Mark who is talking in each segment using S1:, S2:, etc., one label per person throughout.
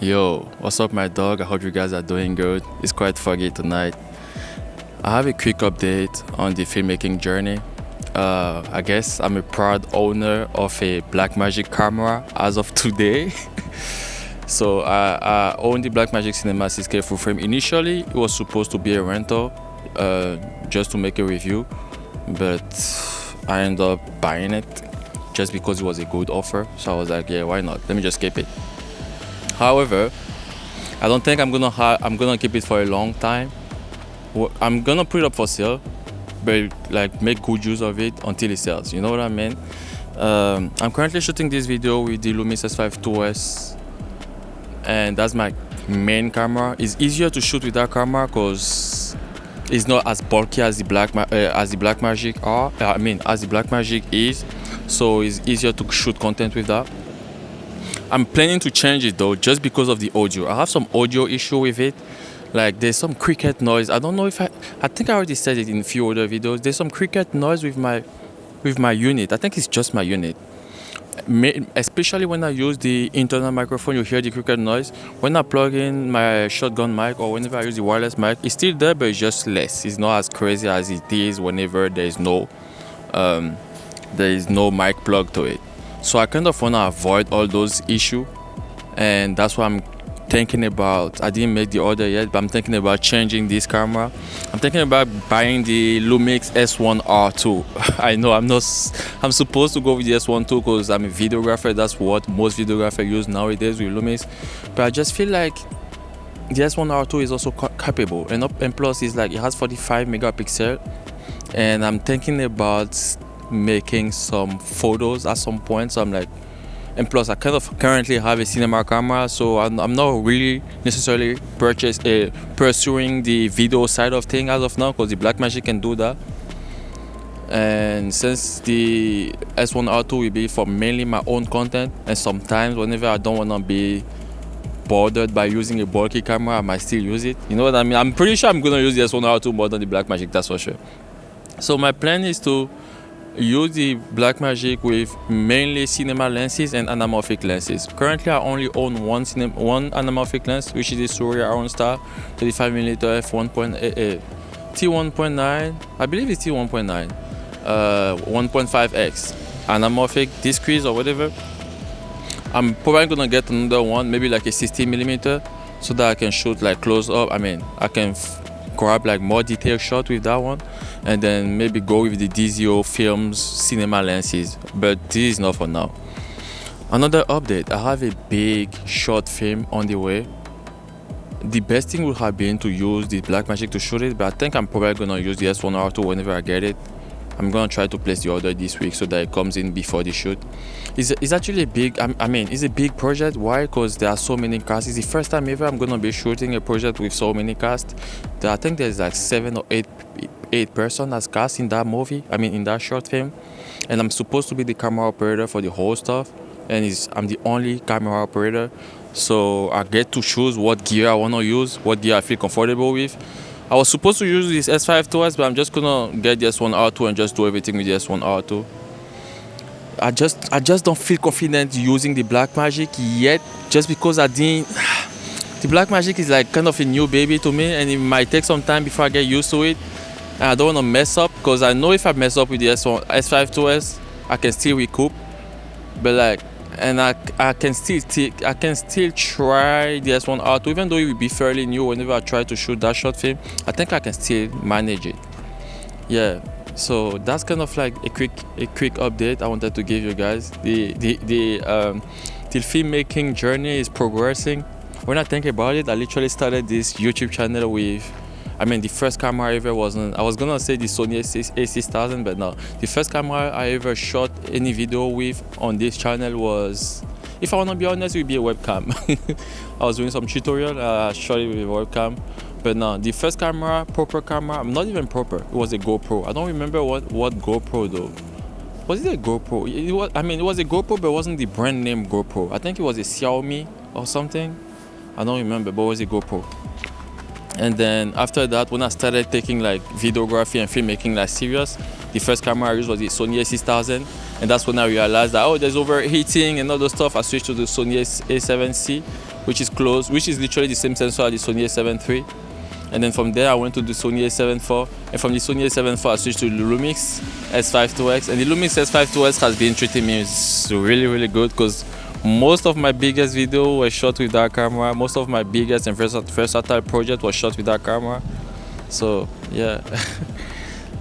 S1: Yo, what's up, my dog? I hope you guys are doing good. It's quite foggy tonight. I have a quick update on the filmmaking journey. I guess I'm a proud owner of a Blackmagic camera as of today. So I own the Blackmagic Cinema 6K full frame. Initially, it was supposed to be a rental, just to make a review, but I ended up buying it just because it was a good offer. So I was like, yeah, why not? Let me just keep it. However, I don't think I'm gonna keep it for a long time. I'm gonna put it up for sale, but like make good use of it until it sells. You know what I mean? I'm currently shooting this video with the Lumix S5 2S, and that's my main camera. It's easier to shoot with that camera because it's not as bulky as the Blackmagic is. So it's easier to shoot content with that. I'm planning to change it though, just because of the audio. I have some audio issue with it. Like there's some cricket noise. I don't know if I think I already said it in a few other videos. There's some cricket noise with my unit. I think it's just my unit. Especially when I use the internal microphone, you hear the cricket noise. When I plug in my shotgun mic or whenever I use the wireless mic, it's still there, but it's just less. It's not as crazy as it is whenever there is no mic plug to it. So I kind of want to avoid all those issues, and that's what I'm thinking about. I didn't make the order yet, but I'm thinking about changing this camera. I'm thinking about buying the Lumix S1R2. I know I'm supposed to go with the S1 II because I'm a videographer. That's what most videographers use nowadays with Lumix. But I just feel like the S1R2 is also capable, and plus it's like it has 45 megapixel, and I'm thinking about making some photos at some point. So I'm like, and plus I kind of currently have a cinema camera, so I'm not really necessarily pursuing the video side of things as of now, because the Blackmagic can do that. And since the S1R2 will be for mainly my own content, and sometimes whenever I don't want to be bothered by using a bulky camera, I might still use it. You know what I mean? I'm pretty sure I'm gonna use the S1R2 more than the Blackmagic, that's for sure. So my plan is to use the Blackmagic with mainly cinema lenses and anamorphic lenses. Currently, I only own one anamorphic lens, which is the Surya Star 35mm f1.8 T1.9. I believe it's T1.9, 1.5x anamorphic discrete or whatever. I'm probably gonna get another one, maybe like a 60mm, so that I can shoot like close up. I can grab like more detailed shot with that one, and then maybe go with the DZO Films cinema lenses, but this is not for now. Another update, I have a big short film on the way. The best thing would have been to use the Blackmagic to shoot it, but I think I'm probably gonna use the S1R2 whenever I get it. I'm gonna try to place the order this week so that it comes in before the shoot. It's actually a big, it's a big project. Why? Because there are so many casts. It's the first time ever I'm gonna be shooting a project with so many casts. I think there's like 7 or 8 person as cast in that movie. In that short film, and I'm supposed to be the camera operator for the whole stuff. And I'm the only camera operator, so I get to choose what gear I wanna use, what gear I feel comfortable with. I was supposed to use this S5 2S, but I'm just gonna get the S1R2 and just do everything with the S1R2. I just don't feel confident using the Blackmagic yet, just because The Blackmagic is like kind of a new baby to me, and it might take some time before I get used to it. And I don't want to mess up, because I know if I mess up with the S5 2S, I can still recoup. But I can still try the S1R2, even though it will be fairly new. Whenever I try to shoot that short film, I think I can still manage it. Yeah, so that's kind of like a quick update I wanted to give you guys. The filmmaking journey is progressing. When I think about it, I literally started this YouTube channel with, the first camera I ever I was gonna say the Sony A6000, but no. The first camera I ever shot any video with on this channel was, if I wanna be honest, it would be a webcam. I was doing some tutorial, I shot it with a webcam. But no, the first camera, proper camera, not even proper, it was a GoPro. I don't remember what GoPro though. Was it a GoPro? It was a GoPro, but it wasn't the brand name GoPro. I think it was a Xiaomi or something. I don't remember, but it was a GoPro. And then after that, when I started taking like videography and filmmaking like serious, the first camera I used was the Sony A6000, and that's when I realized that there's overheating and all those stuff. I switched to the Sony A7C, which is close, which is literally the same sensor as the Sony A7 III. And then from there I went to the Sony A7 IV, and from the Sony A7 IV I switched to the Lumix S5 IIX, and the Lumix S5 IIX has been treating me really good, because most of my biggest video was shot with that camera. Most of my biggest and versatile project was shot with that camera. So yeah.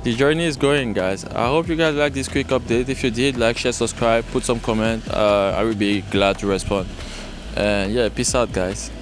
S1: The journey is going, guys. I hope you guys like this quick update. If you did, like, share, subscribe, put some comment. I will be glad to respond. And yeah, peace out, guys.